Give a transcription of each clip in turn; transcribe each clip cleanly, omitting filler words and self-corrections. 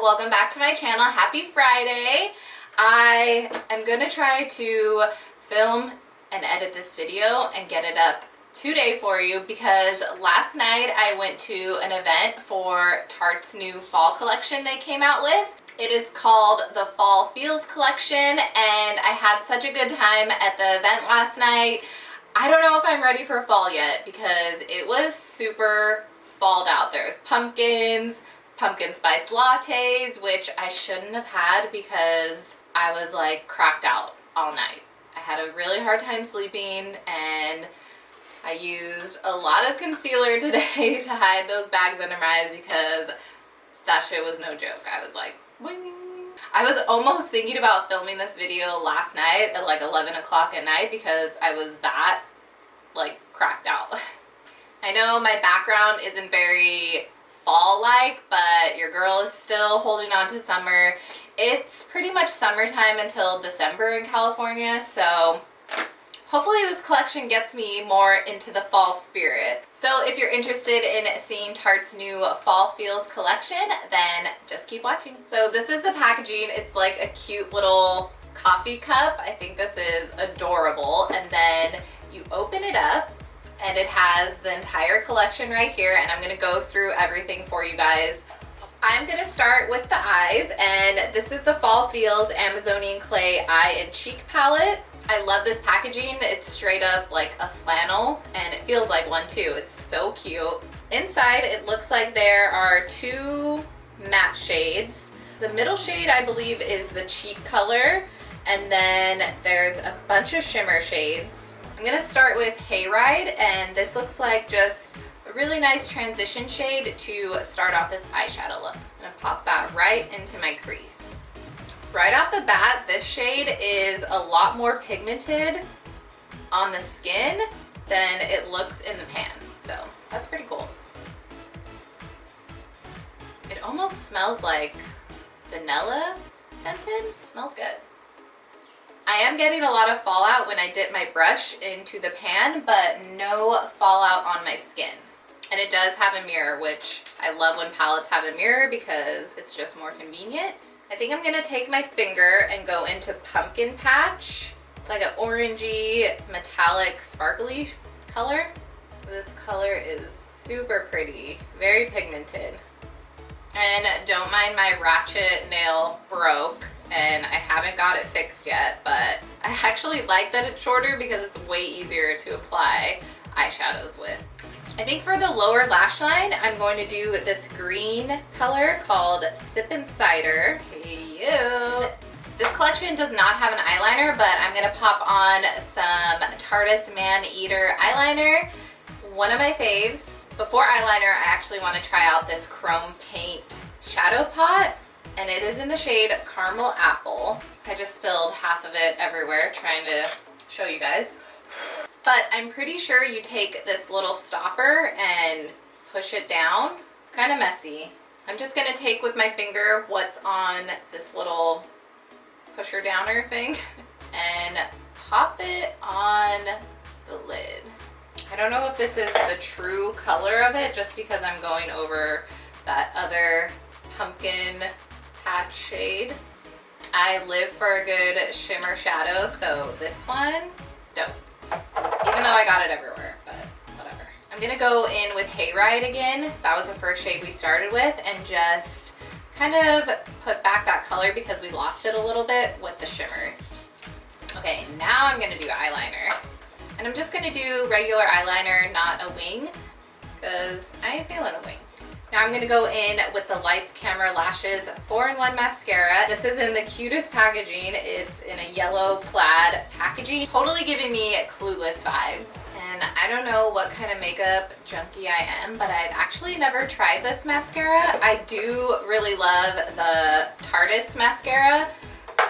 welcome back to my channel. Happy Friday. I am gonna try to film and edit this video and get it up today for you because last night I went to an event for Tarte's new fall collection they came out with. It is called the Fall Feels collection, and I had such a good time at the event last night. I don't know if I'm ready for fall yet because it was super falled out. There's pumpkins, pumpkin spice lattes, which I shouldn't have had because I was like cracked out all night. I had a really hard time sleeping and I used a lot of concealer today to hide those bags under my eyes because that shit was no joke. I was like, wing. I was almost thinking about filming this video last night at like 11 o'clock at night because I was that like cracked out. I know my background isn't very fall-like, but your girl is still holding on to summer. It's pretty much summertime until December in California, so hopefully this collection gets me more into the fall spirit. So if you're interested in seeing Tarte's new Fall Feels collection, then just keep watching. So this is the packaging. It's like a cute little coffee cup. I think this is adorable. And then you open it up and it has the entire collection right here, and I'm gonna go through everything for you guys. I'm gonna start with the eyes, and this is the Fall Feels Amazonian Clay Eye and Cheek Palette. I love this packaging. It's straight up like a flannel, and it feels like one too. It's so cute. Inside, it looks like there are two matte shades. The middle shade, I believe, is the cheek color, and then there's a bunch of shimmer shades. I'm gonna start with Hayride, and this looks like just a really nice transition shade to start off this eyeshadow look. I'm gonna pop that right into my crease. Right off the bat, this shade is a lot more pigmented on the skin than it looks in the pan, so that's pretty cool. It almost smells like vanilla scented. It smells good. I am getting a lot of fallout when I dip my brush into the pan, but no fallout on my skin. And it does have a mirror, which I love when palettes have a mirror because it's just more convenient. I think I'm gonna take my finger and go into Pumpkin Patch. It's like an orangey, metallic, sparkly color. This color is super pretty, very pigmented. And don't mind my ratchet nail broke, and I haven't got it fixed yet, but I actually like that it's shorter because it's way easier to apply eyeshadows with. I think for the lower lash line, I'm going to do this green color called Sippin' Cider. Cute. This collection does not have an eyeliner, but I'm gonna pop on some Tarte Man Eater eyeliner, one of my faves. Before eyeliner, I actually want to try out this chrome paint shadow pot, and it is in the shade Caramel Apple. I just spilled half of it everywhere trying to show you guys. But I'm pretty sure you take this little stopper and push it down. It's kind of messy. I'm just gonna take with my finger what's on this little pusher downer thing and pop it on the lid. I don't know if this is the true color of it just because I'm going over that other pumpkin patch shade. I live for a good shimmer shadow, so this one, dope. Even though I got it everywhere, but whatever. I'm gonna go in with Hayride again. That was the first shade we started with, and just kind of put back that color because we lost it a little bit with the shimmers. Okay, now I'm gonna do eyeliner. And I'm just gonna do regular eyeliner, not a wing, because I ain't feeling a wing. Now I'm gonna go in with the Lights Camera Lashes 4-in-1 mascara. This is in the cutest packaging. It's in a yellow plaid packaging, totally giving me Clueless vibes. And I don't know what kind of makeup junkie I am, but I've actually never tried this mascara. I do really love the Tarte mascara,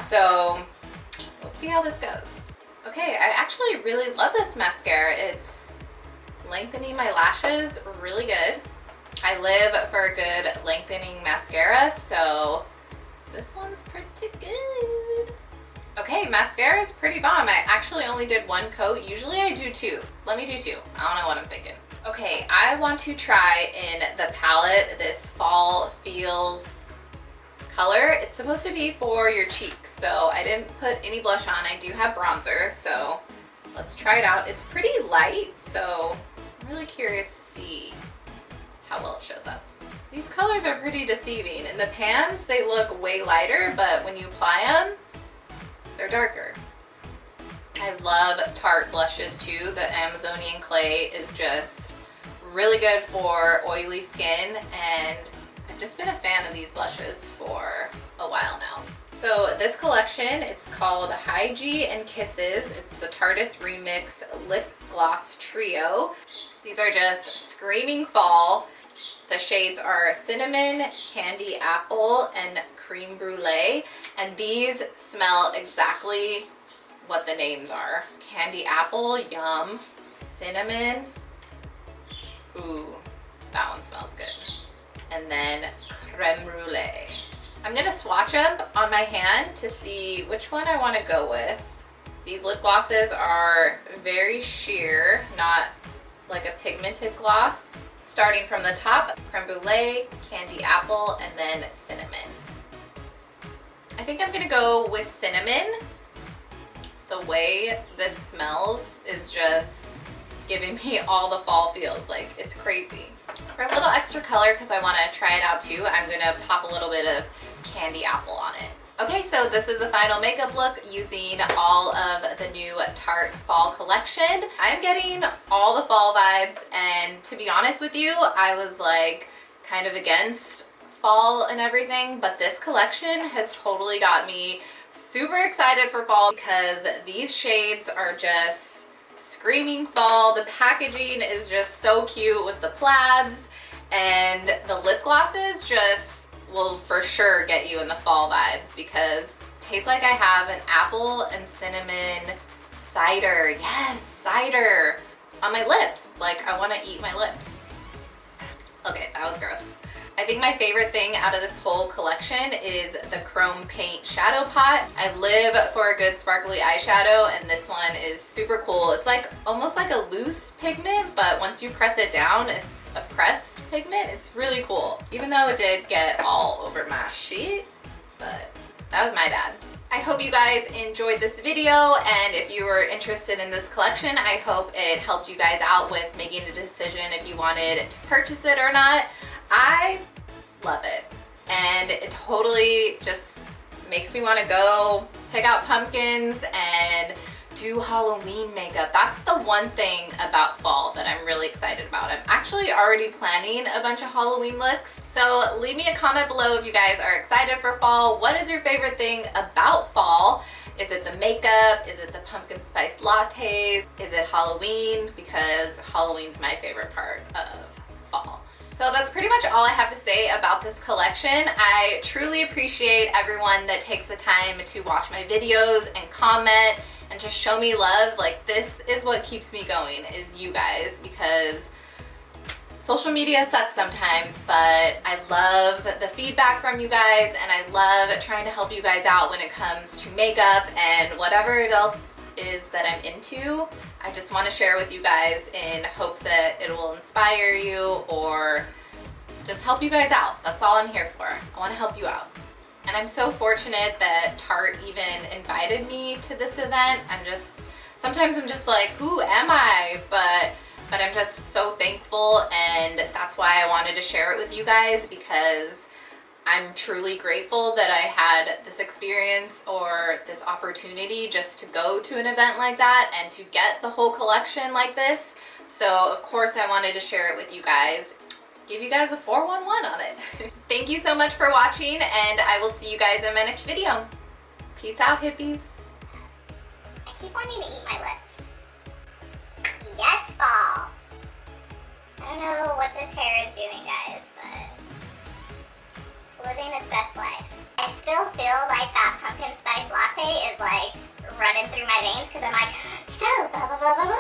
so let's see how this goes. Okay, I actually really love this mascara. It's lengthening my lashes really good. I live for a good lengthening mascara, so this one's pretty good. Okay, mascara is pretty bomb. I actually only did one coat. Usually I do two. Let me do two. I don't know what I'm thinking. Okay, I want to try in the palette this Fall Feels color. It's supposed to be for your cheeks, so I didn't put any blush on. I do have bronzer, so let's try it out. It's pretty light, so I'm really curious to see how well it shows up. These colors are pretty deceiving. In the pans, they look way lighter, but when you apply them, they're darker. I love Tarte blushes too. The Amazonian clay is just really good for oily skin, and I've just been a fan of these blushes for a while now. So this collection, it's called Hygie and Kisses. It's the Tarte Remix Lip Gloss Trio. These are just screaming fall. The shades are Cinnamon, Candy Apple, and Creme Brulee, and these smell exactly what the names are. Candy Apple, yum. Cinnamon, ooh, that one smells good. And then Creme Brulee. I'm gonna swatch them on my hand to see which one I wanna go with. These lip glosses are very sheer, not like a pigmented gloss. Starting from the top, Creme Brulee, Candy Apple, and then Cinnamon. I think I'm gonna go with Cinnamon. The way this smells is just giving me all the fall feels. Like, it's crazy. For a little extra color, because I want to try it out too, I'm gonna pop a little bit of Candy Apple on it. Okay, so this is the final makeup look using all of the new Tarte fall collection. I'm getting all the fall vibes, and to be honest with you, I was like kind of against fall and everything, but this collection has totally got me super excited for fall because these shades are just screaming fall. The packaging is just so cute with the plaids, and the lip glosses just will for sure get you in the fall vibes because it tastes like I have an apple and cinnamon cider. Yes, cider on my lips. Like, I want to eat my lips. Okay, that was gross. I think my favorite thing out of this whole collection is the chrome paint shadow pot. I live for a good sparkly eyeshadow, and this one is super cool. It's like almost like a loose pigment, but once you press it down, it's a pressed pigment. It's really cool. Even though it did get all over my sheet, but that was my bad. I hope you guys enjoyed this video, and if you were interested in this collection, I hope it helped you guys out with making a decision if you wanted to purchase it or not. I love it, and it totally just makes me want to go pick out pumpkins and do Halloween makeup. That's the one thing about fall that I'm really excited about. I'm actually already planning a bunch of Halloween looks, so leave me a comment below if you guys are excited for fall. What is your favorite thing about fall? Is it the makeup? Is it the pumpkin spice lattes? Is it Halloween? Because Halloween's my favorite part of fall. So that's pretty much all I have to say about this collection. I truly appreciate everyone that takes the time to watch my videos and comment and just show me love. Like, this is what keeps me going, is you guys, because social media sucks sometimes, but I love the feedback from you guys, and I love trying to help you guys out when it comes to makeup and whatever else is that I'm into. I just want to share with you guys in hopes that it will inspire you or just help you guys out. That's all I'm here for. I want to help you out. And I'm so fortunate that Tarte even invited me to this event. Sometimes I'm just like, who am I? But I'm just so thankful, and that's why I wanted to share it with you guys, because I'm truly grateful that I had this experience or this opportunity just to go to an event like that and to get the whole collection like this. So of course I wanted to share it with you guys. Give you guys a 411 on it. Thank you so much for watching, and I will see you guys in my next video. Peace out, hippies. I keep wanting to eat my lips. Yes, fall. I don't know what this hair is doing, guys, but living its best life. I still feel like that pumpkin spice latte is like running through my veins because I'm like, so blah blah blah blah